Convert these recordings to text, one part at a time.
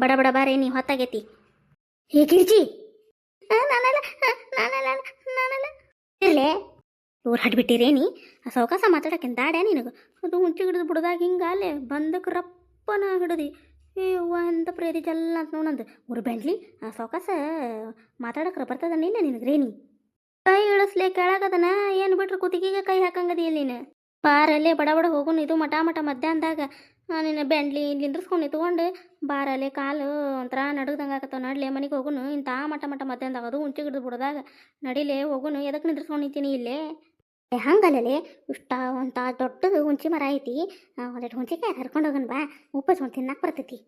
ಬಡ ಬಡ ಬಾರೇ ನೀ ಹೊತ್ತಾಗೈತಿ. ಹೇ ಗಿರ್ಜಿ, ನಾನಲ್ಲ ನಾನಲ್ಲ ನಾನಲ್ಲ ಇರ್ಲೇ ಇವ್ರು ಹಡ್ಬಿಟ್ಟಿರೇನಿ. ಆ ಸೌಕಾಸ ಮಾತಾಡಕ್ಕಿಂತ ದಾಡ್ಯಾ ನಿನಗೆ. ಅದು ಹುಂಚಿ ಹಿಡಿದು ಬಿಡ್ದಾಗ ಹಿಂಗೆ ಅಲ್ಲೇ ಬಂದಕ್ಕೆ ರಪ್ಪನ ಹಿಡಿದು ಅವ್ವ ಎಂತ ಪ್ರೇರಿ ಜಲ್ಲ ಅಂತ ನೋಡಂದು ಅವ್ರು ಬೆಂಡ್ಲಿ. ಆ ಸೌಕಾಸ ಮಾತಾಡಕ್ರ ಬರ್ತದನಿಲ್ಲ ನಿನಗೆ ರೇನಿ. ಕೈ ಇಳಿಸ್ಲೆ ಕೆಳಗದನ ಏನು ಬಿಟ್ರೆ ಕುತ್ತಿಗೆಗೆ ಕೈ ಹಾಕಂಗದಿ ಇಲ್ಲಿ ನೀನು. ಬಾರಲ್ಲೇ ಬಡ ಬಡ ಹೋಗುನು. ಇದು ಮಠ ಮಠ ಮಧ್ಯಾಹ್ನದಾಗ ನಿನ್ನ ಬೆಂಡ್ಲಿ ನಿಂದ್ರಿಸ್ಕೊಂಡು ನಿಂತ್ಕೊಂಡು ಬಾರಲ್ಲೇ ಕಾಲು ಒಂಥರ ನಡಗ್ದಂಗೆ ಆಗತ್ತವ. ನಡ್ಲೆ ಮನೆಗೆ ಹೋಗುನು. ಇಂಥ ಮಠ ಮಠ ಮಧ್ಯಾಹ್ನದಾಗ ಅದು ಹುಂಚಿ ಹಿಡಿದು ಬಿಡ್ದಾಗ ನಡಿಲೆ ಹೋಗುನು. ಎದಕ್ಕೆ ನಿಂದ್ರಿಸ್ಕೊಂಡು ನಿಂತೀನಿ ಇಲ್ಲೇ? ಹಂಗಲ್ಲೇ ಇಷ್ಟ ಅಂತ ದೊಡ್ಡದು ಹುಂಚಿ ಮರ ಐತಿ. ಒಂದೆರಡು ಹುಂಚಿಕಾಯಿ ಹರ್ಕೊಂಡು ಹೋಗೋಣ ಬಾ, ಉಪ್ಪಿಸ್ಕೊಂಡು ತಿನ್ನಕ್ಕೆ ಬರ್ತೈತಿ.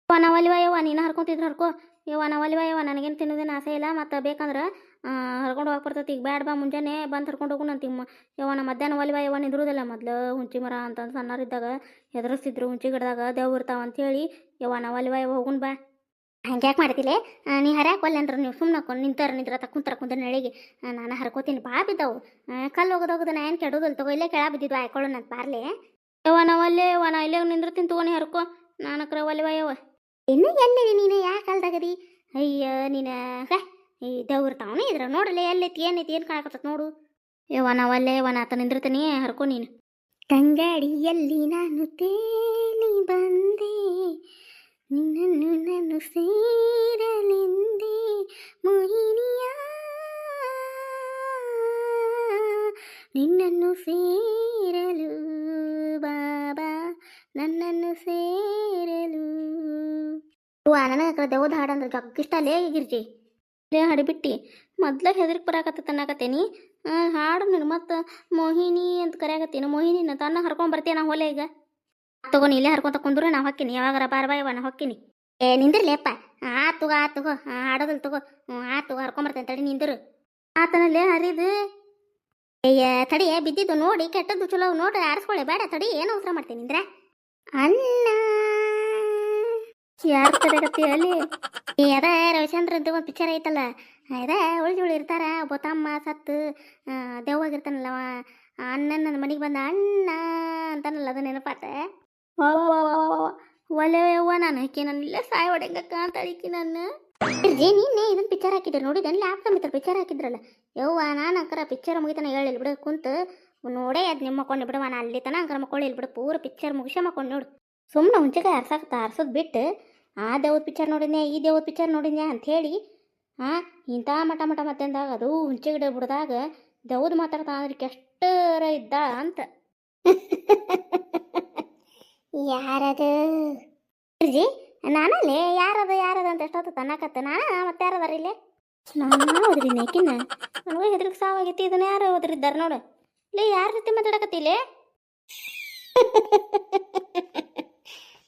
ನಾವಲ್ಲಿವ ಯವ್ವ ನೀನು ಹರ್ಕೊಂತಿದ್ರು ಹರ್ಕೋ. ಯವ್ವ ನಾವಲ್ಲಿವ ಯವ್ವ ನನಗೇನು ತಿನ್ನೋದೇನು ಆಸೆ ಇಲ್ಲ. ಮತ್ತು ಬೇಕಂದ್ರೆ ಹರ್ಕೊಂಡು ಹೋಗಕ್ಕೆ ಬರ್ತೈತಿ. ಈಗ ಬ್ಯಾಡ ಬಾ ಮುಂಜಾನೆ ಬಂದು ಹರ್ಕೊಂಡು ಹೋಗೋಣ ಅಂತಿಮ್ಮ. ಯವ್ವ ನಮ್ಮ ಮಧ್ಯಾಹ್ನ ಒಲಿವ ಯವ್ವ ನಿಂದ್ರುದಿಲ್ಲ. ಮೊದಲು ಹುಂಚಿ ಮರ ಅಂತಂದು ಸಣ್ಣರಿದ್ದಾಗ ಹೆದರಿಸ್ತಿದ್ರು ಹುಂಚಿ ಗಿಡದಾಗ ದೇವ್ ಇರ್ತಾವ ಅಂಥೇಳಿ. ಯವ್ವ ನಾವಲ್ಲಿವ ಯವ್ವ ಹೋಗುಣ ಬಾ. ಹಂಗೆ ಯಾಕೆ ಮಾಡ್ತಿಲೆ? ನೀ ಹರ್ಯಾಕೆ ಒಲ್ಲೆ ಅಂದ್ರೆ ನೀವು ಸುಮ್ಮನೆ ನಿಂತರ ಕುಂತರ ನೆಳಿಗೆ ನಾನು ಹರ್ಕೋತೀನಿ. ಬಾ ಬಿದ್ದವು ಕಲ್ಲು ಹೋಗೋದು ನಾ ಏನು ಕೆಡೋದಿಲ್ಲ ತಗೋ. ಇಲ್ಲೇ ಕೆಳ ಬಿದ್ದಿದ್ವು ಆಯ್ಕೊಳ್ಳೋಣ ಅಂತ ಬಾರ್ಲೆ. ಯವ್ವ ನಾವಲ್ಲೇ ಯವ್ವ ನಾ ಇಲ್ಲೇ ನಿಂದಿರ್ತೀನಿ ತಗೋನಿ ಹರ್ಕೋ. ನಾನು ಅಕ್ರ ಒಲಿವ ಯವ್ವ. ಇನ್ನು ಎಲ್ಲಿದೆ ನೀನು? ಯಾಕೆ ಕಲ್ದಾಗದಿ? ಅಯ್ಯ ನೀನು ಈ ದೇವ್ರ ತಾವನೇ ಇದ್ರ ನೋಡಲ್ಲ ಎಲ್ಲೈತಿ ಏನೈತಿ ಏನು ಕಾಣಕತ್ತ ನೋಡು. ಯವ್ವ ನಾವಲ್ಲೇ ಯವ್ವ ನಾ ಆತ ನಿಂದಿರ್ತೀನಿ ಹರ್ಕೋ ನೀನು. ಕಂಗಡಿಯಲ್ಲಿ ನಾನು ತೇಲಿ ಬಂದೆ, ನಿನ್ನನ್ನು ನಾನು ಸೇರಲೆಂದೆ ಮೋಹಿನಿಯ, ನಿನ್ನನ್ನು ಸೇರಲು ಬಾಬಾ, ನನ್ನನ್ನು ಸೇರಲು. ನನಗೆ ದೇವದ ಹಾಡಂದ್ರೆ ಜಗ್ಗಿಷ್ಟ ಅಲ್ಲೇ ಗಿರ್ಜಿ. ಹಾಡಿಬಿಟ್ಟು ಮೊದ್ಲ ಹೆದರಿಕೆ ಬರಾಕತ್ತ ಅನ್ನಕತ್ತೇನಿ. ಹಾಡು ನೀನು ಮತ್ತು ಮೋಹಿನಿ ಅಂತ ಕರೆಯಾಕತ್ತೀನಿ. ಮೋಹಿನಿನ ತನ್ನ ಹರ್ಕೊಂಡು ಬರ್ತೀಯ ನಾ ಹೊಲೆ ಈಗ ತಗೋನಿ. ಇಲ್ಲೇ ಹರ್ಕೊಂತ ಕುಂದ್ರೆ ನಾ ಹೊಕ್ಕಿನಿ. ಯಾವಾಗಾರ ಬಾರ ಬಾಯವ ನಾ ಹೊಕ್ಕಿನಿ. ನಿಂದಿರ್ಲೇಪ್ಪ. ಆತುಗೋ ಹಾಡೋದಿಲ್ಲ ತಗೋ. ಆತು ಹರ್ಕೊಂಬರ್ತೇನೆ ತಡಿ ನಿಂದಿರು. ಆತನಲ್ಲೇ ಹರಿದು ಅಯ್ಯ ತಡಿಯೇ ಬಿದ್ದಿದ್ದು ನೋಡಿ ಕೆಟ್ಟದ್ದು ಚಲೋ ನೋಡ್ರಿ ಆರಿಸ್ಕೊಳ್ಳಿ. ಬೇಡ ತಡಿ ಏನು ಅವಸರ ಮಾಡ್ತೀನಿ ನಿಂದ್ರ. ಅಣ್ಣ ಯಾರು ತರಗತಿ ಅಲ್ಲಿ ಅದ ರವಿಚಂದ್ರದ್ದು ಒಂದು ಪಿಕ್ಚರ್ ಐತಲ್ಲ, ಅದ ಉಳಿದು ಇರ್ತಾರ. ಒಬ್ಬ ತಮ್ಮ ಸತ್ತು ದೆವ್ವಾಗಿರ್ತಾನಲ್ಲ ಅಣ್ಣ ನನ್ನ ಮನೆಗೆ ಬಂದ ಅಣ್ಣ ಅಂತಾನಲ್ಲ, ಅದು ನೆನಪಾತ. ಒಲೆ ಯವ್ವ ನಾನು ಹಾಕಿ ನಾನು ಇಲ್ಲೇ ಸಾಯಿ ಹೊಡೆಂಗಕ್ಕ ಅಂತ ಅಡಿಕಿ ನಾನು. ನೀನೇ ಇದನ್ನ ಪಿಕ್ಚರ್ ಹಾಕಿದ್ರು ನೋಡಿದ ಲ್ಯಾಪ್ ಕಂಬಿತ್ರ ಪಿಕ್ಚರ್ ಹಾಕಿದ್ರಲ್ಲ. ಯವ್ವ ನಾನು ಅಂಕರ ಪಿಕ್ಚರ್ ಮುಗಿತಾನ ಹೇಳಿಲ್ಲ ಬಿಡು ಕುಂತು ನೋಡೇ ಅದು ನಿಮ್ಮ ಮಕ್ಕೊಂಡು ಬಿಡುವ. ನಾನು ಅಲ್ಲಿ ತನ ಅಂಕರ ಮಕ್ಕೊಳ್ಳಿಲ್ಲ ಬಿಡು. ಪೂರ ಪಿಕ್ಚರ್ ಮುಗಿಸೇ ಮಕ್ಕೊಂಡು ನೋಡು. ಸುಮ್ಮನೆ ಹುಂಚಿಕಾಯಿ ಆರ್ಸೋದು ಬಿಟ್ಟು ಆ ದೇವ್ರ ಪಿಕ್ಚರ್ ನೋಡಿದ್ನೆ ಈ ದೇವ್ರ ಪಿಕ್ಚರ್ ನೋಡಿದ್ನೆ ಅಂಥೇಳಿ ಇಂಥ ಮಠ ಮಠ ಮತ್ತಂದಾಗ ಅದು ಹುಂಚಿ ಗಿಡ ಬಿಡ್ದಾಗ ದೇವ್ದು ಮಾತಾಡ್ತಾ ಅಂದ್ರೆ ಎಷ್ಟರ ಇದ್ದ ಅಂತ. ಯಾರದು ಗಿರ್ಜಿ? ನಾನಲ್ಲಿ ಯಾರದ ಅಂತ ಎಷ್ಟೊತ್ತು ತನ್ನಕತ್ತ. ಮತ್ತೆ ಯಾರದಾರ ಇಲ್ಲೇ? ನಾನು ಹೋದ್ರಿ ನೇಕಿನ ನನಗೂ ಹೆದ್ರಿಗೆ ಸಾವಾಗೈತಿ. ಇದನ್ನ ಯಾರು ಹೋದ್ರಿದ್ದಾರ ನೋಡು. ಇಲ್ಲೇ ಯಾರ ರೀತಿ ಮಾತಾಡಕತ್ತಿಲ್ಲೇ?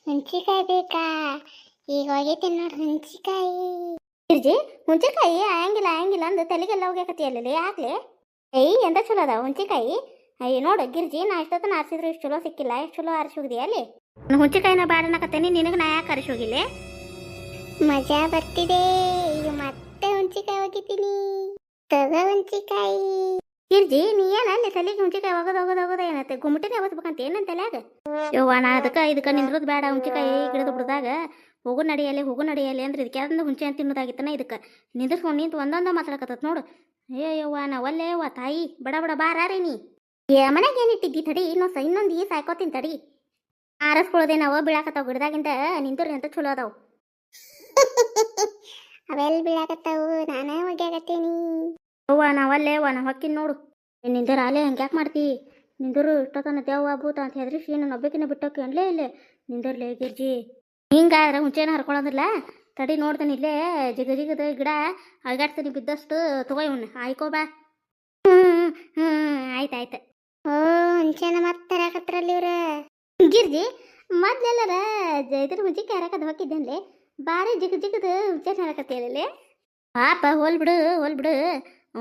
ಹುಂಚಿಕಾಯಿ ಬೇಕಾ? ಈಗ ಹೋಗೈತಿ ನೋಡಿ ಹುಂಚಿಕಾಯಿ. ಗಿರ್ಜಿ ಹುಂಚಿಕಾಯಿ ಆಯಂಗಿಲ್ಲ ಅಂದು ತಲೆಗೆಲ್ಲ ಹೋಗ್ಯಾಕತಿ ಅಲ್ಲೇ ಯಾಕ್ಲೆ? ಎಂತ ಚಲೋ ಅದ ಹುಂಚಿಕಾಯಿ. ಅಯ್ಯ ನೋಡು ಗಿರ್ಜಿ, ನಾ ಇಷ್ಟೊತ್ತನ ಆರಿಸಿದ್ರು ಇಷ್ಟು ಚಲೋ ಸಿಕ್ಕಿಲ್ಲ. ಎಷ್ಟು ಚಲೋ ಆರಿಸಿ ಹೋಗಿದೆಯಾ ಅಲ್ಲಿ? ನಾನು ಹುಂಚಿಕಾಯಿನ ಬಾಡನಕತ್ತೇನಿ, ನಿನಗೆ ನಾ ಯಾಕೆ ಆರಿಸಿ ಹೋಗಿಲ್ಲ? ಮಜಾ ಬರ್ತಿದೆ. ಈಗ ಮತ್ತೆ ಹುಂಚಿಕಾಯಿ ಹೋಗಿದ್ದೀನಿ. ತಗೋ ಹುಂಚಿಕಾಯಿ. ಗಿರ್ಜಿ ನೀ ಏನ ಅಲ್ಲಿ ತಲೆಗೆ ಹುಂಚಿಕಾಯಿ ಹೋಗೋದ ಏನತ್ತೆ ಗುಮ್ಮಟಿನೇ ಓದ್ಬೇಕಂತ ಏನಂತ ತಲೆಯಾಗ? ಯವ್ವ ನಾ ಇದಕ್ಕೆ ನಿಂದ್ರದ್ ಬೇಡ. ಹುಂಚಿಕಾಯಿ ಗಿಡದ ಬಿಡ್ದಾಗ ಹೋಗು ನಡಿಯಲ್ಲಿ ಅಂದ್ರೆ ಇದಕ್ಕೆ ಯಾವ್ದು ಹುಂಚಿ ಅಂತ ತಿನ್ನೋದಾಗಿತ್ತನ. ಇದಕ್ಕೆ ನಿಂದ್ರಸ್ಕೊಂಡು ನಿಂತು ಒಂದೊಂದು ಮಾತಾಡಕತ್ತ ನೋಡು. ಯವ್ವ ನಾವಲ್ಲೇ ಯವ್ವ ತಾಯಿ ಬಡ ಬಡ ಬಾರೀ ನೀ. ಮನೆಗೆ ಏನಿಟ್ಟಿದ್ದಿ ತಡಿ ಇನ್ನೊಂದು ಈ ಸಾಯ್ಕೋತೀನಿ ತಡಿ. ಆರಿಸ್ಕೊಳ್ಳೋದೇ ನಾವು ಬೀಳಾಕತ್ತಾವ ಗಿಡದಾಗಿಂದ ನಿಂದ್ರಿ ಅಂತ ಚಲೋ ಅದಾವು. ಅವೆಲ್ಲ ಬೀಳಾಕತ್ತಾವು ನಾನೇ ಒಗ್ಯಾಕತ್ತೀನಿ. ಅವ್ವ ನಾವಲ್ಲೇ ನಾ ಹೊಕ್ಕಿನ ನೋಡು. ನಿಂದರ ಅಲ್ಲೇ ಹಂಗೆ ಯಾಕೆ ಮಾಡ್ತಿ? ನಿಂದರು ಇಷ್ಟೊತ್ತನ ದೇವ ಭೂತ ಅಂತ ಹೆದ್ರಿಸಿ ನಾನು ಒಬ್ಬಕಿನ ಬಿಟ್ಟೋಕೆ ಅನ್ಲೇ ಇಲ್ಲೇ ನಿಂದರ್ಲೇ ಗಿರ್ಜಿ. ಹಿಂಗಾದ್ರೆ ಹುಂಚೇನ ಹರ್ಕೊಳ್ಳೋದಿಲ್ಲ ತಡಿ. ನೋಡ್ತಾನೆ ಇಲ್ಲೇ ಜಿಗದ ಗಿಡ ಅಳಗಾಡ್ತಾನೆ ಬಿದ್ದಷ್ಟು ತಗೋ ಇವನ್ನ ಆಯ್ಕೋ ಬಾ. ಆಯ್ತಾಯ್ತು. ಹುಂಚೇನ ಮತ್ತೆ ಹರಾಕತ್ರಲ್ಲಿ ಇವ್ರ. ಗಿರ್ಜಿ ಮೊದ್ಲೆಲ್ಲರ ಇದ್ರ ಹುಂಚಿಕಾಯಿ ಹರಾಕದ ಹೋಗಿದ್ದೆ ಬಾರಿ ಜಿಗದ ಹುಂಚೇನ ಹರಾಕತ್ತೇಳಿ. ಪಾಪ ಹೋಲ್ ಬಿಡು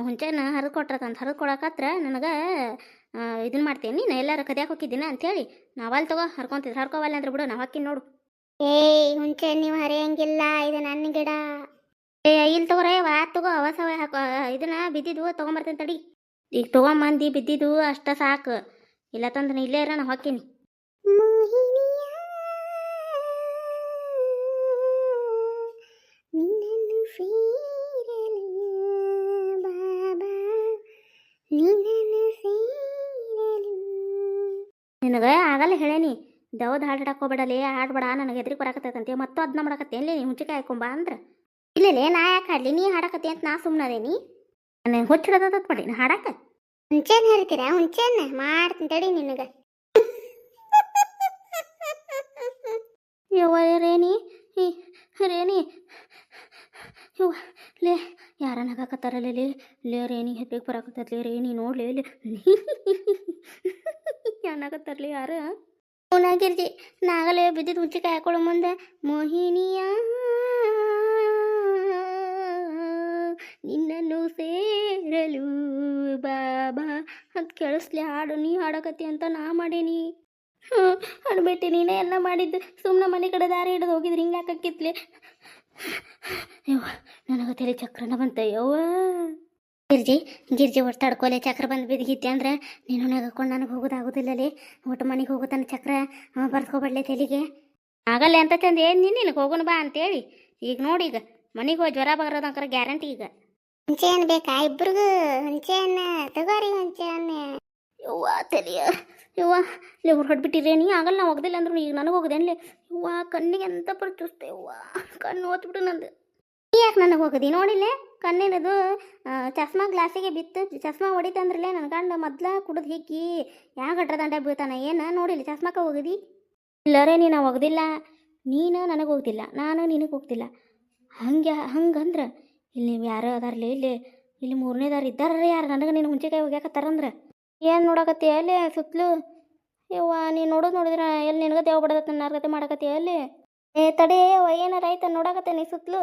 ಹುಂಚೆನ ಹರಿದು ಕೊಡಕತ್ರ ನನಗೆ ಇದನ್ನ ಮಾಡ್ತೇನೆ. ನೀನು ಎಲ್ಲಾರು ಕದಿಯಾಕೆ ಹೋಗಿದ್ದೀನ ಅಂಥೇಳಿ ನಾವಲ್ಲಿ ತಗೋ ಹರ್ಕೊಂತಿದ್ರು. ಹರ್ಕೋವಲ್ಲ ಅಂದ್ರೆ ಬಿಡು ನಾವು ಹಾಕಿ ನೋಡು. ಹುಂಚೆ ನೀವು ಹರಿಯಂಗಿಲ್ಲ, ಇದು ನನ್ನ ಗಿಡ. ಇಲ್ಲಿ ತಗೋರೇ ತಗೋ ಹೊಸ ಹಾಕೋ. ಇದನ್ನ ಬಿದ್ದಿದ್ವು ತೊಗೊಂಬರ್ತೇನೆ ತಡಿ. ಈಗ ತೊಗೊಂಬಂದು ಬಿದ್ದಿದ್ದು ಅಷ್ಟ ಸಾಕು. ಇಲ್ಲ ತಂದ್ರೆ ಇಲ್ಲೇ ಇರೋ ನಾ ಹಾಕಿನಿ. ಆಗಲ್ಲ ಹೇಳೇನಿ ದೌದ್ ಹಾಡು ಹಾಡಕ್ಕೆ ಹೋಗ್ಬೇಡಲೇ ಹಾಡ್ಬೇಡ ನನಗೆ ಎದ್ರಿಗೆ ಬರಾಕತ್ತೈತಂತೆ ಮತ್ತು ಅದನ್ನ ಮಾಡಕತ್ತೆ ಏನ್ಲೇ ನೀ ಹುಂಚಿಕಾಯಿ ಹಾಕೊಂಬ ಅಂದ್ರೆ ಇಲ್ಲಲೇ ನಾ ಯಾಕೆ ಹಾಡ್ಲಿ ನೀ ಹಾಡಕತ್ತಿ ಅಂತ ನಾ ಸುಮ್ಮನದೇನಿ ನಾನು ಹುಚ್ಚಿಡೋದತ್ ಮಾಡಿ ನಾ ಹಾಡಕ್ಕೆ ಹುಂಚೆನ್ ಹೇಳ್ತೀರಾ ಹುಂಚೆನ್ ಮಾಡ್ತೀನಿ ತಡಿ ನಿನಗೆ ಯವ್ವ ರೇಣಿ ರೇಣಿ ಯವ್ವ ಲೇ ಯಾರ ನಗಾಕತ್ತಾರಲ್ಲ ಲೇ ರೇಣಿ ಹೆದ್ರಿಗೆ ಬರಾಕತ್ತೈತ್ಲೇ ರೇಣಿ ನೋಡ್ಲೇ ಲೇ ಏನಾಗತ್ತಾರಲಿ ಯಾರು ಅವನಾಗಿರ್ಜಿ ನಾಗಲೇ ಬಿದ್ದಿದ್ದು ಹುಂಚಿಕಾಯಿ ಹಾಕೊಳ್ಳೋ ಮುಂದೆ ಮೋಹಿನಿಯ ನಿನ್ನನ್ನು ಸೇರಲು ಬಾಬಾ ಅಂತ ಕೇಳಿಸ್ಲಿ ಹಾಡು ನೀ ಹಾಡಕತ್ತಿ ಅಂತ ನಾ ಮಾಡೀನಿ ಅನ್ಬಿಟ್ಟು ನೀನೇ ಎಲ್ಲ ಮಾಡಿದ್ದು ಸುಮ್ಮನೆ ಮನೆ ಕಡೆ ದಾರಿ ಹಿಡಿದು ಹೋಗಿದ್ರಿ ಹಿಂಗೆ ಹಾಕಕ್ಕಿತ್ಲಿ ಯವ್ವ ನನಗೆ ತಲೆ ಚಕ್ರನ ಬಂತ ಯವ್ವ ಗಿರ್ಜಿ ಒಟ್ಟು ತಡ್ಕೊಲೆ ಚಕ್ರ ಬಂದು ಬಿದ್ದಿಗಿತ್ತೆ ಅಂದ್ರೆ ನೀನು ನಗಕೊಂಡು ನನಗೆ ಹೋಗೋದಾಗೋದಿಲ್ಲಲೇ ಒಟ್ಟು ಮನೆಗೆ ಹೋಗೋತಾನೆ ಚಕ್ರ ಬರ್ಸ್ಕೊಬಡ್ಲೆ ತಲೆಗೆ ಆಗಲ್ಲ ಅಂತ ಚಂದ ಏನು ನಿನಗೆ ಹೋಗೋಣ ಬಾ ಅಂತೇಳಿ ಈಗ ನೋಡಿ ಈಗ ಮನೆಗೆ ಹೋಗಿ ಜ್ವರ ಬರೋದಂಕರ ಗ್ಯಾರಂಟಿ ಈಗ ಹುಂಚೆ ಹಣ್ಣು ಬೇಕಾ ಇಬ್ರಿಗೂ ಹುಂಚೆ ಹಣ್ಣು ತಗೋರಿ ಹುಂಚೆ ಹಣ್ಣು ಯವ್ವ ತಲೆಯ ಯವ್ವ ಲೇ ಹೊರಡ್ಬಿಟ್ಟಿರೇನಿ ಆಗಲ್ಲ ನಾ ಹೋಗ್ದಿಲ್ಲ ಅಂದ್ರು ಈಗ ನನಗೆ ಹೋಗದೇನ್ಲೇ ಯವ್ವ ಕಣ್ಣಿಗೆ ಎಂತ ಪರಿಚುಸ್ತೆ ಯವ್ವ ಕಣ್ಣು ಓದ್ಬಿಟ್ಟು ನಂದು ಯಾಕೆ ನನಗೆ ಹೋಗದಿ ನೋಡಿಲ್ಲೇ ಕಣ್ಣಿನದು ಚಸ್ಮಾ ಗ್ಲಾಸಿಗೆ ಬಿತ್ತು ಚಸ್ಮಾ ಹೊಡಿತಂದ್ರಲ್ಲೇ ನನ್ನ ಗಂಡ ಮೊದ್ಲ ಕುಡಿದು ಹಿಕ್ಕಿ ಯಾವ ಗಟ್ರ ದಂಡ ಬೀಳ್ತಾನ ಏನು ನೋಡಿಲ್ಲ ಚಸ್ಮಾಕ ಹೋಗದಿ ಇಲ್ಲರೇ ನೀನು ಹೋಗ್ದಿಲ್ಲ ನೀನು ನನಗೆ ಹೋಗ್ತಿಲ್ಲ ನಾನು ನಿನಗೆ ಹೋಗ್ತಿಲ್ಲ ಹಂಗಂದ್ರೆ ಇಲ್ಲಿ ನೀವು ಯಾರು ಅದಾರಲ್ಲ ಇಲ್ಲಿ ಮೂರನೇದಾರು ಇದ್ದಾರ ಯಾರು ನನಗೆ ನೀನು ಹುಂಚಿಕಾಯಿ ಹೋಗ್ಯಾಕತ್ತಾರಂದ್ರೆ ಏನು ನೋಡಕತ್ತಿ ಅಲ್ಲಿ ಸುತ್ತಲೂ ಯವ್ವ ನೀನು ನೋಡೋದು ನೋಡಿದ್ರೆ ಎಲ್ಲಿ ನಿನಗತ್ತೆ ಯಾವ ಬಡದತ್ತ ನನ್ನ ಮಾಡಕತ್ತಿ ಅಲ್ಲಿ ತಡೆ ಏನಾರ ಆಯ್ತ ನೋಡಕತ್ತೆ ನೀ ಸುತ್ತಲೂ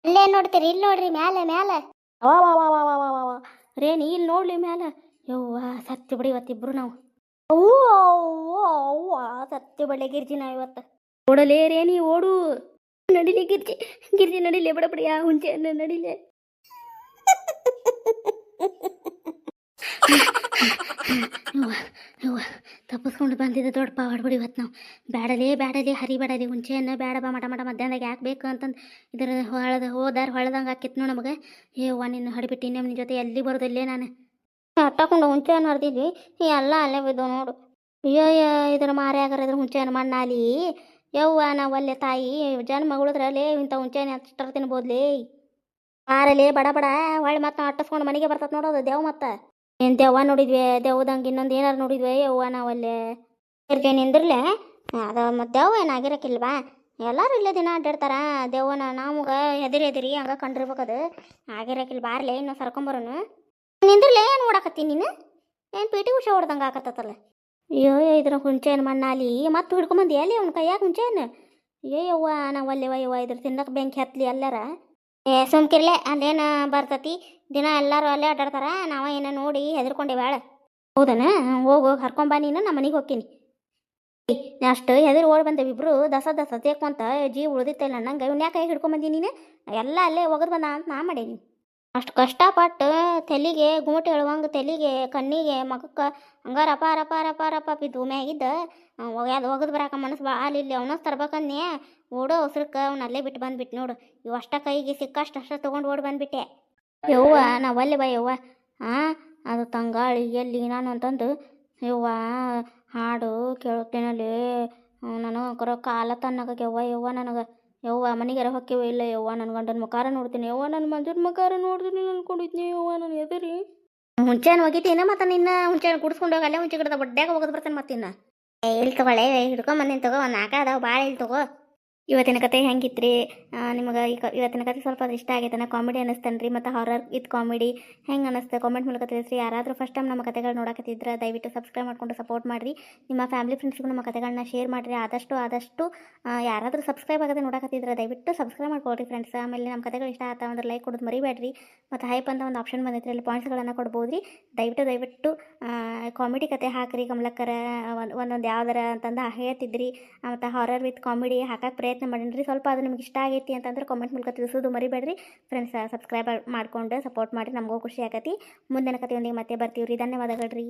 ಇಲ್ಲೇ ನೋಡ್ತೀರಿ ಇಲ್ಲಿ ನೋಡ್ರಿ ಮ್ಯಾಲೆ ಮ್ಯಾಲೆ ವಾ ರೇಣಿ ಇಲ್ಲಿ ನೋಡ್ಲಿ ಮ್ಯಾಲೆ ಯವ್ವ ಸತ್ಯ ಬಿಡಿ ಇವತ್ತಿಬ್ರು ನಾವು ಅವ್ವ ಸತ್ಯ ಬಳ್ಳೆ ಗಿರ್ಜಿ ನಾವು ಇವತ್ತು ಓಡಲೇ ರೇಣಿ ಓಡು ನಡಿಲಿ ಗಿರ್ಜಿ ನಡಿಲೆ ಬಡಬಡಿ ಆ ಹುಂಚೆ ನಡಿಲೆ ಯವ್ವ ತಪ್ಪಿಸ್ಕೊಂಡು ಬಂದಿದ್ದೆ ದೊಡ್ಡ ಪಾವಾಡ್ಬಿಡಿ ಇವತ್ತು ನಾವು ಬ್ಯಾಡಲೇ ಹರಿಬೇಡಲಿ ಹುಂಚೆಯನ್ನು ಬೇಡ ಬಾ ಮಟ ಮಧ್ಯಾಹ್ನದಾಗ ಯಾಕೆ ಬೇಕು ಅಂತಂದು ಇದ್ರ ಹೊಳ್ದಂಗೆ ಹಾಕಿತ್ತು ನಮಗೆ ಯವ್ವ ನಿನ್ನ ಹಡಿಬಿಟ್ಟು ಇನ್ನೊಮ್ಮೆ ನಿನ್ನ ಜೊತೆ ಎಲ್ಲಿ ಬರೋದಿಲ್ಲೇ ನಾನು ಹತ್ತಾಕೊಂಡು ಹುಂಚೆಯನ್ನು ಹರಿದಿದ್ವಿ ಎಲ್ಲ ಅಲ್ಲೇ ಬಿದ್ದು ನೋಡು ಅಯ್ಯೋ ಇದ್ರ ಮಾರಿ ಆಗರ ಇದ್ರ ಹುಂಚೆಯನ್ನು ಮಣ್ಣಾಲಿ ಯವ್ವ ನಾವು ಅಲ್ಲೇ ತಾಯಿ ಜನ್ಮ ಉಳಿದ್ರಲ್ಲೇ ಇಂಥ ಹುಂಚೆಯನ್ನು ಅಷ್ಟರ ತಿನ್ಬೋದ್ಲೇ ಮಾರಲೇ ಬಡ ಹೊಳ್ಳಿ ಮತ್ತೆ ನಾವು ಅಟ್ಟಿಸ್ಕೊಂಡು ಮನೆಗೆ ಬರ್ತದೆ ನೋಡೋದು ದೇವ್ ಮತ್ತೆ ಏನು ದೆವ್ವ ನೋಡಿದ್ವಿ ದೆವ್ವದಂಗೆ ಇನ್ನೊಂದು ಏನಾರು ನೋಡಿದ್ವಿ ಯವ್ವ ನಾವಲ್ಲೇ ನಿಂದಿರ್ಲೆ ಅದು ಮತ್ತು ದೆವ್ವ ಏನಾಗಿರಕ್ಕಿಲ್ವಾ ಎಲ್ಲರೂ ಇಲ್ಲೇ ದಿನ ಅಡ್ಡಾಡ್ತಾರ ದೆವ್ವನ ನಮ್ಗೆ ಎದಿರಿ ಹಂಗೆ ಕಂಡಿರ್ಬೇಕದು ಆಗಿರಕ್ಕಿಲ್ಲ ಬಾರ್ಲೆ ಇನ್ನೂ ಸರ್ಕೊಂಬರೋನು ನಿಂದಿರ್ಲೆ ಏನು ಓಡಾಕತ್ತೀನಿ ನೀನು ಏನು ಪಿ ಟಿ ಉಷಾ ಹೊಡ್ದಂಗೆ ಆಕತ್ತಲ್ಲ ಅಯ್ಯೋ ಇದ್ರ ಹುಂಚೆಯನ್ನು ಮಣ್ಣಾಲಿ ಮತ್ತೆ ಹಿಡ್ಕೊಂಬಂದಿ ಅಲ್ಲಿ ಅವ್ನ ಕೈಯಾಗ ಹುಂಚೆಯನ್ನು ಯವ್ವ ನಾವಲ್ಲೇವ ಯವ್ವ ಇದ್ರ ತಿನ್ನಕ್ಕೆ ಬೆಂಕಿ ಹತ್ತಲಿ ಎಲ್ಲಾರ ಸುಮ್ಕಿರ್ಲೆ ಅಲ್ಲೇನು ಬರ್ತತಿ ದಿನ ಎಲ್ಲರೂ ಅಲ್ಲೇ ಅಡ್ಡಾಡ್ತಾರ ನಾವ ಏನೋ ನೋಡಿ ಹೆದರ್ಕೊಂಡೆ ಬೇಡ ಹೌದನ ಹೋಗು ಹರ್ಕೊಂಬ ನೀನು ನಮ್ಮ ಮನೆಗೆ ಹೋಗ್ತೀನಿ ಅಷ್ಟು ಹೆದರಿ ಓಡಿ ಬಂದೇವಿ ಇಬ್ರು ದಸ ತೇಕೊಂತ ಜೀವ ಉಳ್ದಿತ್ತಲ್ಲ ನಂಗೆ ಇವ್ನ ಯಾಕೆ ಹಿಡ್ಕೊಂಬಂದಿ ನೀನು ಎಲ್ಲ ಅಲ್ಲೇ ಹೋಗೋದು ಬಂದ ಅಂತ ನಾ ಮಾಡೀನಿ ಅಷ್ಟು ಕಷ್ಟಪಟ್ಟು ತೆಲಿಗೆ ಗುಮಟೆ ಹೇಳುವಂಗೆ ತೆಲಿಗೆ ಕಣ್ಣಿಗೆ ಮಗಕ್ಕೆ ಹಂಗಾರ ರಪ ಬಿದ್ದು ಮ್ಯಾಗಿದ್ದ ಯಾವ್ದು ಹೋಗೋದು ಬರಾಕ ಮನಸ್ಸು ಭಾಳ ಇಲ್ಲಿ ಅವನ ತರ್ಬೇಕನ್ನೇ ಓಡೋ ಅವಸರಕ್ಕೆ ಅವ್ನು ಅಲ್ಲೇ ಬಿಟ್ಟು ಬಂದ್ಬಿಟ್ಟು ನೋಡು ಇವು ಅಷ್ಟ ಕೈಗೆ ಸಿಕ್ಕಷ್ಟು ತೊಗೊಂಡು ಓಡಿ ಬಂದ್ಬಿಟ್ಟೆ ಯವ್ವ ನಾವಲ್ಲೇ ಬಾ ಯವ್ವ ಅದು ತಂಗಾಳಿ ಎಲ್ಲಿ ನಾನು ಅಂತಂದು ಯವ್ವ ಹಾಡು ಕೇಳುತ್ತೇನಲ್ಲಿ ನನಗೆ ಕಾಲ ತನ್ನಗೆ ಯವ್ವ ನನಗೆ ಯವ್ವ ಮನೆಗಾರ ಹೊಕ್ಕೇವ ಇಲ್ಲ ಯವ್ವ ನನ್ನ ಗಂಡನ ಮುಖಾರ ನೋಡ್ತೀನಿ ಯವ್ವ ನನ್ನ ಮಂಜನ ಮುಖಾರ ನೋಡ್ತೀನಿ ಅನ್ಕೊಂಡಿದ್ನಿ ಯವ್ವ ನಾನು ಎದುರಿ ಹುಂಚೆನ ಹೋಗಿದ್ದೀನಿ ಮತ್ತು ನಿನ್ನ ಹುಂಚೆನ ಕುಡಿಸ್ಕೊಂಡು ಹೋಗಿ ಅಲ್ಲೇ ಹುಂಚೆ ಗಿಡದ ಬಡ್ಡ್ಯಾಗ ಹೋಗೋದು ಬರ್ತಾನೆ ಮತ್ತಿನ್ನ ಇಲ್ಲಿ ತಗೊಳ್ಳೆ ಹಿಡ್ಕೊಂಬಂದಿನಿ ತಗೋ ಒಂದು ನಾಲ್ಕು ಅದಾವ ಭಾಳ ಇಲ್ಲಿ ತಗೋ ಇವತ್ತಿನ ಕತೆ ಹೆಂಗಿತ್ರಿ ನಿಮಗೆ ಇವತ್ತಿನ ಕತೆ ಸ್ವಲ್ಪ ಇಷ್ಟ ಆಗೈತೆ ಕಾಮಿಡಿ ಅನ್ನಿಸ್ತೇನೆ ರೀ ಮತ್ತು ಹಾರರ್ ವಿತ್ ಕಾಮಿಡಿ ಹೆಂಗೆ ಅನ್ನಿಸ್ತೆ ಕಾಮೆಂಟ್ ಮೂಲಕ ತಿಳಿಸ್ರಿ ಯಾರಾದರೂ ಫಸ್ಟ್ ಟೈಮ್ ನಮ್ಮ ಕತೆಗಳು ನೋಡಕತ್ತಿದ್ರೆ ದಯವಿಟ್ಟು ಸಬ್ಸ್ಕ್ರೈಬ್ ಮಾಡ್ಕೊಂಡು ಸಪೋರ್ಟ್ ಮಾಡಿರಿ ನಿಮ್ಮ ಫ್ಯಾಮಿಲಿ ಫ್ರೆಂಡ್ಸ್ಗೂ ನಮ್ಮ ಕತೆಗಳನ್ನ ಶೇರ್ ಮಾಡಿರಿ ಆದಷ್ಟು ಯಾರಾದರೂ ಸಬ್ಸ್ಕ್ರೈಬ್ ಆಗದೆ ನೋಡಕತ್ತಿದ್ರೆ ದಯವಿಟ್ಟು ಸಬ್ಸ್ಕ್ರೈಬ್ ಮಾಡ್ಕೊಳ್ರಿ ಫ್ರೆಂಡ್ಸ್ ಆಮೇಲೆ ನಮ್ಮ ಕತೆಗಳು ಇಷ್ಟ ಆಗ್ತಾ ಅಂದ್ರೆ ಲೈಕ್ ಕೊಡೋದು ಮರಿಬೇಡ್ರಿ ಮತ್ತು ಹೈಪ್ ಅಂತ ಒಂದು ಆಪ್ಷನ್ ಬಂದೈತ್ರಿ ಅಲ್ಲಿ ಪಾಯಿಂಟ್ಸ್ಗಳನ್ನು ಕೊಡ್ಬೋದು ರೀ ದಯವಿಟ್ಟು ಕಾಮಿಡಿ ಕತೆ ಹಾಕಿರಿ ಕಮಲಕ್ಕರ ಒಂದೊಂದು ಯಾವ್ದಾರ ಅಂತಂದು ಹೇಳ್ತಿದ್ರಿ ಮತ್ತು ಹಾರರ್ ವಿತ್ ಕಾಮಿಡಿ ಹಾಕಕ್ಕೆ ಪ್ರಯತ್ನ ಮಾಡೀನಿ ಸ್ವಲ್ಪ ಅದು ನಿಮ್ಗೆ ಇಷ್ಟ ಆಗೈತಿ ಅಂತಂದ್ರೆ ಕಾಮೆಂಟ್ ಮೂಲಕ ತಿಳಿಸೋದು ಮರಿಬೇಡ್ರಿ ಫ್ರೆಂಡ್ಸ್ ಸಬ್ಸ್ಕ್ರೈಬ್ ಮಾಡ್ಕೊಂಡು ಸಪೋರ್ಟ್ ಮಾಡಿ ನಮಗೂ ಖುಷಿ ಆಗತಿ ಮುಂದಿನ ಕಥೆಯೊಂದಿಗೆ ಮತ್ತೆ ಬರ್ತೀವಿ ರೀ ಧನ್ಯವಾದಗಳು ರೀ